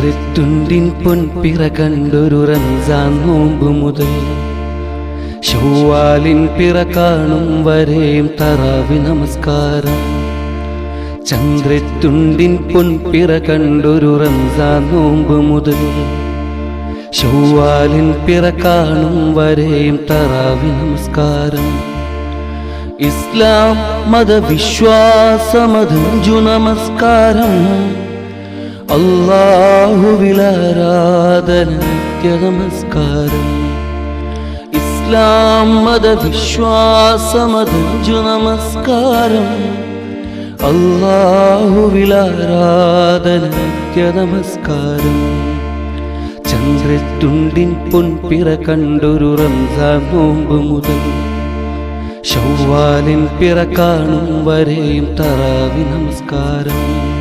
ചന്ദ്രത്തുണ്ടിൻ പൊൻപിറ കണ്ടൊരു റംസാൻ നോമ്പ് മുതൽ ശവ്വാലിൻ പിറ കാണും വരെയും തറാവി നമസ്കാരം. ചന്ദ്രത്തുണ്ടിൻ പൊൻപിറ കണ്ടൊരു റംസാൻ നോമ്പ് മുതൽ ശവ്വാലിൻ പിറ കാണും വരെയും തറാവി നമസ്കാരം. ഇസ്ലാം മതവിശ്വാസമതഞ്ചു നമസ്കാരം. അല്ലാഹുവിലാരാധന നിത്യ നമസ്കാരം. ഇസ്ലാം മതവിശ്വാസമതഞ്ചു നമസ്കാരം. അല്ലാഹുവിലാരാധന നിത്യ നമസ്കാരം. ചന്ദ്രത്തുണ്ടിൻ പൊൻപിറ കണ്ടൊരു റംസാൻ നോമ്പ് മുതൽ ശവ്വാലിൻ പിറ കാണും വരെയും തറാവി നമസ്കാരം.